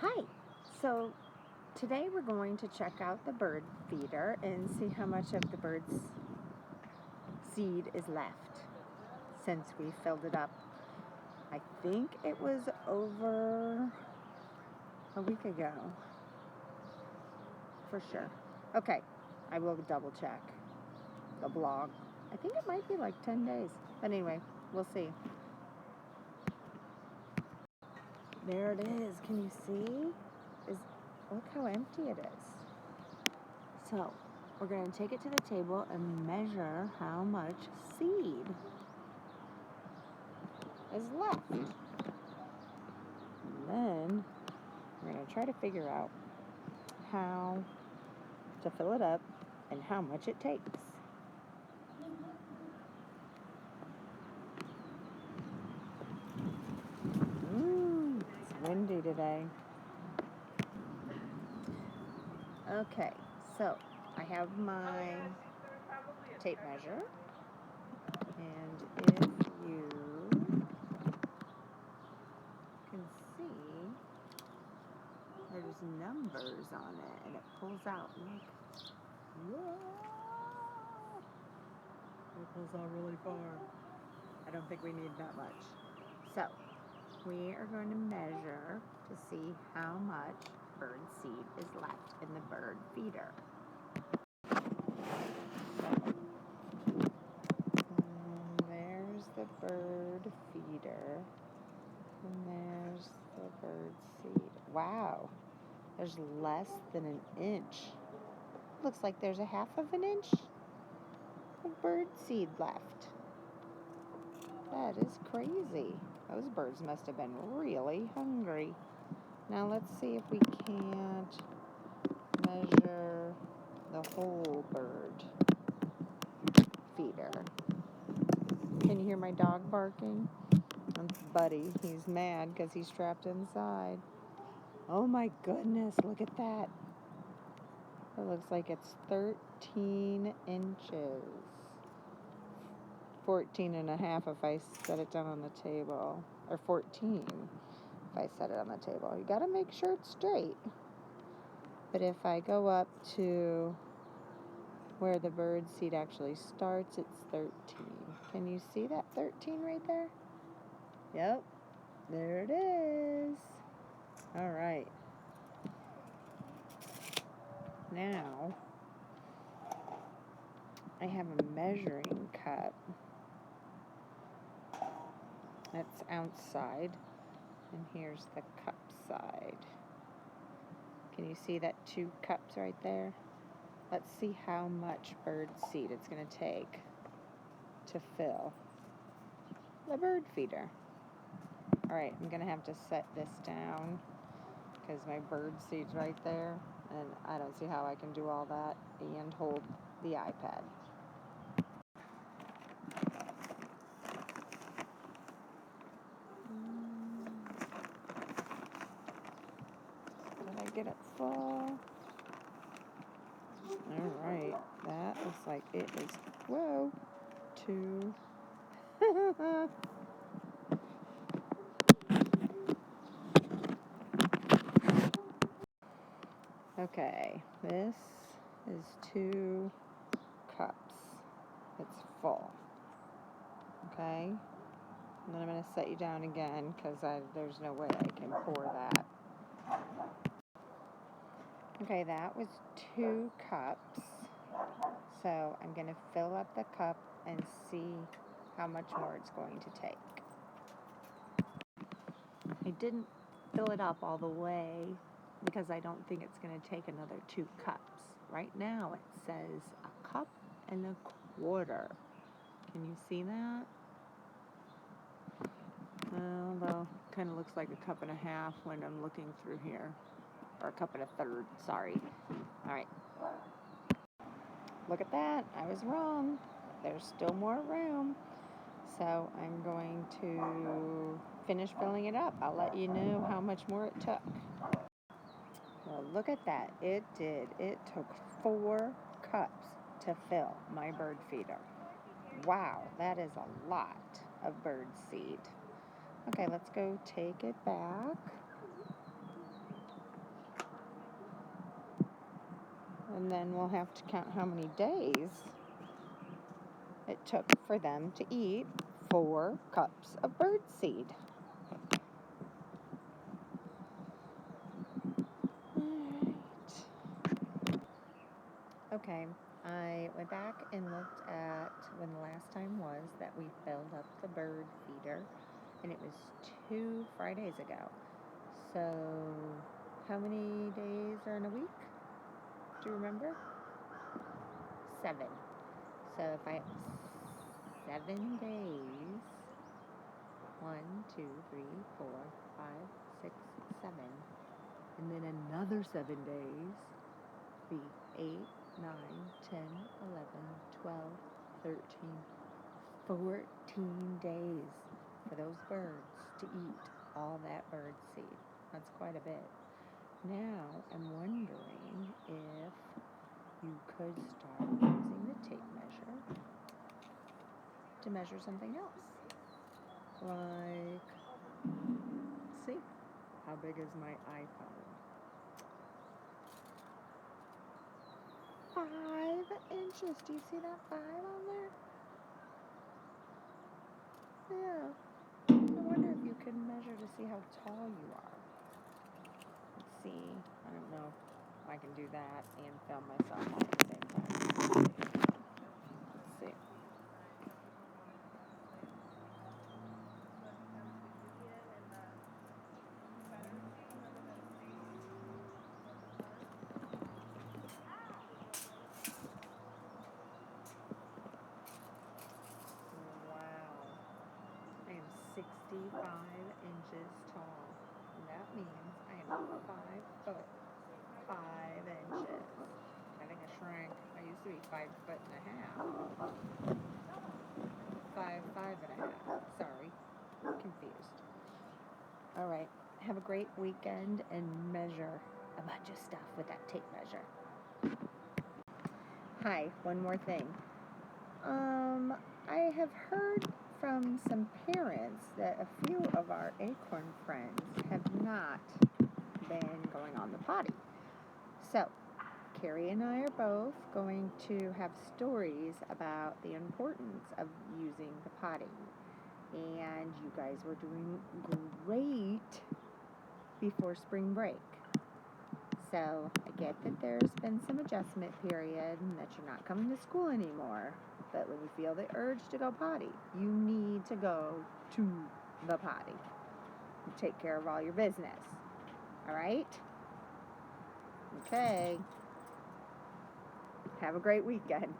Hi. So today we're going to check out the bird feeder and see how much of the bird's seed is left since we filled it up. I think it was over a week ago, for sure. Okay, I will double check the blog. I think it might be like 10 days. But anyway, we'll see. There it is. Can you see? Look how empty it is. So, we're going to take it to the table and measure how much seed is left. And then we're going to try to figure out how to fill it up and how much it takes. It's windy today. Okay, so I have my tape measure, and if you can see, there's numbers on it, and it pulls out. Look. Whoa! It pulls out really far. I don't think we need that much. So, we are going to measure to see how much bird seed is left in the bird feeder. There's the bird feeder, and there's the bird seed. Wow, there's less than an inch. Looks like there's a half of an inch of bird seed left. That is crazy. Those birds must have been really hungry. Now let's see if we can't measure the whole bird feeder. Can you hear my dog barking? That's Buddy. He's mad because he's trapped inside. Oh my goodness, look at that. It looks like it's 13 inches. 14 and a half if I set it down on the table. Or 14 if I set it on the table. You gotta make sure it's straight. But if I go up to where the bird seed actually starts, it's 13. Can you see that 13 right there? Yep, there it is. All right. Now, I have a measuring cup. That's ounce side, and here's the cup side. Can you see that 2 cups right there? Let's see how much bird seed it's going to take to fill the bird feeder. All right, I'm going to have to set this down because my bird seed's right there, and I don't see how I can do all that and hold the iPad. Did I get it full? All right, that looks like it is, whoa, 2. Okay, this is 2 cups. It's full. Okay, and then I'm going to set you down again because there's no way I can pour that. Okay, that was 2 cups. So I'm going to fill up the cup and see how much more it's going to take. I didn't fill it up all the way because I don't think it's going to take another 2 cups. Right now it says 1 1/4 cups. Can you see that? Well, kind of looks like 1 1/2 cups when I'm looking through here. Or 1 1/3 cups, sorry. All right. Look at that. I was wrong. There's still more room. So I'm going to finish filling it up. I'll let you know how much more it took. Well, look at that. It did. It took 4 cups to fill my bird feeder. Wow, that is a lot of bird seed. Okay, let's go take it back. And then we'll have to count how many days it took for them to eat 4 cups of bird seed. Alright. Okay, I went back and looked at when the last time was that we filled up the bird feeder, and it was 2 Fridays ago. So, how many days are in a week? Do you remember? 7. So if I 7 days, 1, 2, 3, 4, 5, 6, 7, and then another 7 days, be 8, 9, 10, 11, 12, 13, 14 days for those birds to eat all that bird seed. That's quite a bit. Now I'm wondering if you could start using the tape measure to measure something else. Like, see, how big is my iPhone? 5 inches. Do you see that 5 on there? Yeah. I wonder if you can measure to see how tall you are. Let's see. I don't know if I can do that and film myself all at the same time. Let's see. Wow. I am 65 inches tall. And that means I am 5 foot 5 inches. I think I shrank. I used to be 5 foot and a half. 5 and a half. Sorry. Confused. All right. Have a great weekend and measure a bunch of stuff with that tape measure. Hi, one more thing. I have heard from some parents that a few of our Acorn friends have not been going on the potty. So, Carrie and I are both going to have stories about the importance of using the potty. And you guys were doing great before spring break. So, I get that there's been some adjustment period and that you're not coming to school anymore. But when you feel the urge to go potty, you need to go to the potty. Take care of all your business. All right? Okay. Have a great weekend.